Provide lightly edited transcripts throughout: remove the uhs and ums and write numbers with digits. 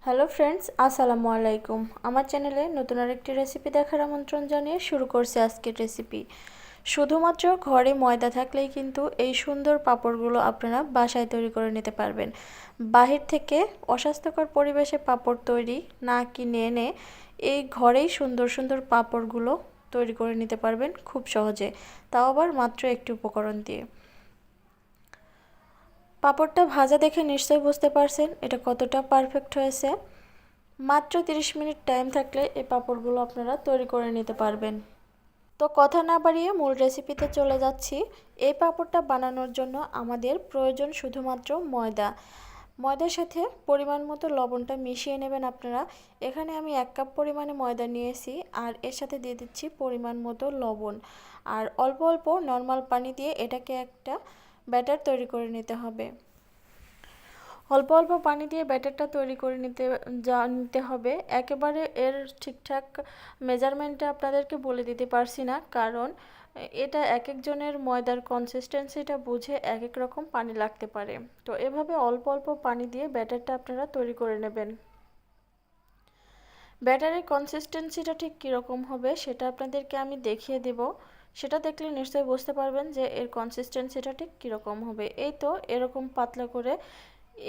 Hello friends, আসসালামু আলাইকুম। আমার চ্যানেলে নতুন আরেকটি রেসিপি দেখার আমন্ত্রণ জানিয়ে শুরু করছি আজকের রেসিপি। শুধুমাত্র ঘরে ময়দা থাকলেই কিন্তু এই সুন্দর পাঁপড়গুলো আপনারা বাসায় তৈরি করে নিতে পারবেন। বাহির থেকে অস্বাস্থ্যকর পরিবেশে পাঁপড় তৈরি না কিনে এনে এই ঘরেই সুন্দর সুন্দর পাঁপড়গুলো তৈরি করে নিতে পারবেন খুব সহজে, তাও আবার মাত্র একটি উপকরণ দিয়ে। পাঁপড়টা ভাজা দেখে নিশ্চয়ই বুঝতে পারছেন এটা কতটা পারফেক্ট হয়েছে। মাত্র 30 মিনিট টাইম থাকলে এই পাঁপড়গুলো আপনারা তৈরি করে নিতে পারবেন। তো কথা না বাড়িয়ে মূল রেসিপিতে চলে যাচ্ছি। এই পাঁপড়টা বানানোর জন্য আমাদের প্রয়োজন শুধুমাত্র ময়দা। ময়দার সাথে পরিমাণ মতো লবণটা মিশিয়ে নেবেন আপনারা। এখানে আমি 1 কাপ পরিমাণে ময়দা নিয়েছি আর এর সাথে দিয়ে দিচ্ছি পরিমাণ মতো লবণ আর অল্প অল্প নর্মাল পানি দিয়ে এটাকে একটা ব্যাটার তৈরি করে নিতে হবে। অল্প অল্প পানি দিয়ে ব্যাটারটা তৈরি করে নিতে হবে। একেবারে এর ঠিকঠাক মেজারমেন্টটা আপনাদেরকে বলে দিতে পারছি না, কারণ এটা এক একজনের ময়দার কনসিস্টেন্সিটা বুঝে এক এক রকম পানি লাগতে পারে। তো এভাবে অল্প অল্প পানি দিয়ে ব্যাটারটা আপনারা তৈরি করে নেবেন। ব্যাটারের কনসিস্টেন্সিটা ঠিক কীরকম হবে সেটা আপনাদেরকে আমি দেখিয়ে দেব। সেটা দেখলে নিশ্চয়ই বুঝতে পারবেন যে এর কনসিস্টেন্সিটা ঠিক কীরকম হবে। এই তো এরকম পাতলা করে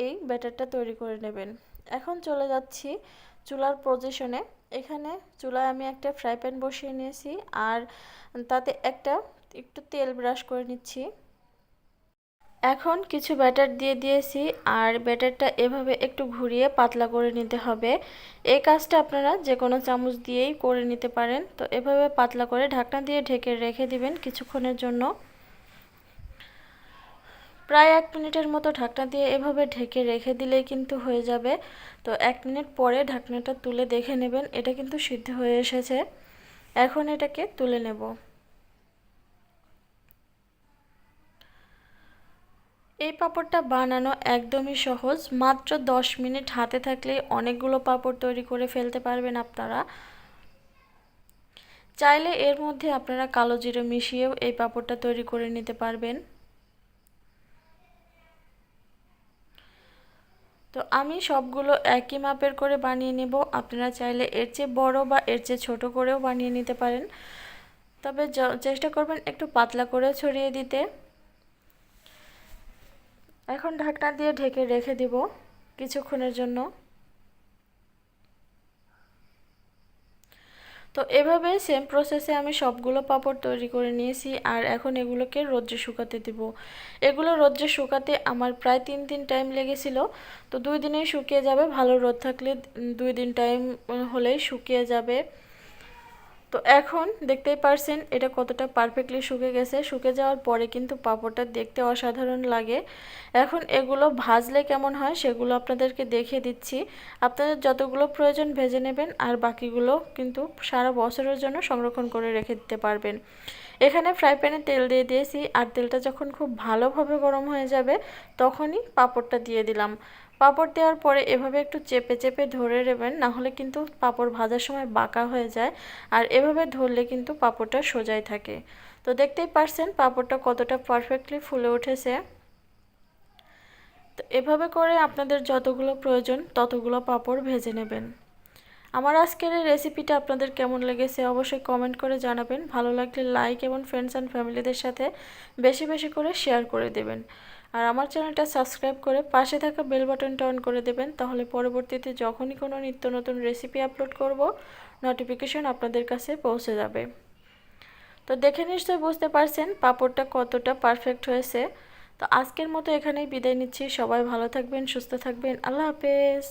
এই ব্যাটারটা তৈরি করে নেবেন। এখন চলে যাচ্ছি চুলার পজিশনে। এখানে চুলায় আমি একটা ফ্রাই প্যান বসিয়ে নিয়েছি আর তাতে একটু তেল ব্রাশ করে নিচ্ছি। এখন কিছু ব্যাটার দিয়ে দিয়েছি আর ব্যাটারটা এভাবে একটু ঘুরিয়ে পাতলা করে নিতে হবে। এই কাজটা আপনারা যে কোনো চামচ দিয়েই করে নিতে পারেন। তো এভাবে পাতলা করে ঢাকনা দিয়ে ঢেকে রেখে দিবেন কিছুক্ষণের জন্য। প্রায় 1 মিনিটের মতো ঢাকনা দিয়ে এভাবে ঢেকে রেখে দিলেই কিন্তু হয়ে যাবে। তো 1 মিনিট পরে ঢাকনাটা তুলে দেখে নেবেন এটা কিন্তু সিদ্ধ হয়ে এসেছে। এখন এটাকে তুলে নেব। এই পাঁপড়টা বানানো একদমই সহজ। মাত্র 10 মিনিট হাতে থাকলেই অনেকগুলো পাঁপড় তৈরি করে ফেলতে পারবেন আপনারা। চাইলে এর মধ্যে আপনারা কালো জিরে মিশিয়েও এই পাঁপড়টা তৈরি করে নিতে পারবেন। তো আমি সবগুলো একই মাপের করে বানিয়ে নেব। আপনারা চাইলে এর চেয়ে বড় বা এর চেয়ে ছোট করেও বানিয়ে নিতে পারেন, তবে চেষ্টা করবেন একটু পাতলা করে ছড়িয়ে দিতে। এখন ঢাকনা দিয়ে ঢেকে রেখে দিব কিছুক্ষণের জন্য। তো এভাবে সেম প্রসেসে আমি সবগুলো পাঁপড় তৈরি করে নিয়েছি আর এখন এগুলোকে রোদ্রে শুকাতে দেব। এগুলো রোদ্রে শুকাতে আমার প্রায় 3 দিন টাইম লেগেছিল। তো 2 দিনেই শুকিয়ে যাবে, ভালো রোদ থাকলে 2 দিন টাইম হলেই শুকিয়ে যাবে। তো এখন দেখতেই পারছেন এটা কতটা পারফেক্টলি শুকে গেছে। শুকে যাওয়ার পরে কিন্তু পাঁপড়টা দেখতে অসাধারণ লাগে। এখন এগুলো ভাজলে কেমন হয় সেগুলো আপনাদেরকে দেখিয়ে দিচ্ছি। আপনাদের যতগুলো প্রয়োজন ভেজে নেবেন আর বাকিগুলো কিন্তু সারা বছরের জন্য সংরক্ষণ করে রেখে দিতে পারবেন। এখানে ফ্রাই প্যানে তেল দিয়ে দিয়েছি আর তেলটা যখন খুব ভালোভাবে গরম হয়ে যাবে তখনই পাঁপড়টা দিয়ে দিলাম। পাঁপড় দেওয়ার পরে এভাবে একটু চেপে চেপে ধরে নেবেন, না হলে কিন্তু পাঁপড় ভাজার সময় বাঁকা হয়ে যায়। আর এভাবে ধরলে কিন্তু পাঁপড়টা সোজাই থাকে। তো দেখতেই পারছেন পাঁপড়টা কতটা পারফেক্টলি ফুলে উঠেছে। তো এভাবে করে আপনাদের যতগুলো প্রয়োজন ততগুলো পাঁপড় ভেজে নেবেন। আমার আজকের এই রেসিপিটা আপনাদের কেমন লেগেছে অবশ্যই কমেন্ট করে জানাবেন। ভালো লাগলে লাইক এবং ফ্রেন্ডস অ্যান্ড ফ্যামিলিদের সাথে বেশি বেশি করে শেয়ার করে দেবেন। আর আমার চ্যানেলটা সাবস্ক্রাইব করে পাশে থাকা বেল বাটনটা অন করে দেবেন, তাহলে পরবর্তীতে যখনই কোনো নিত্য নতুন রেসিপি আপলোড করব নোটিফিকেশন আপনাদের কাছে পৌঁছে যাবে। তো দেখে নিশ্চয়ই বুঝতে পারছেন পাঁপড়টা কতটা পারফেক্ট হয়েছে। তো আজকের মতো এখানেই বিদায় নিচ্ছি। সবাই ভালো থাকবেন, সুস্থ থাকবেন। আল্লাহ হাফেজ।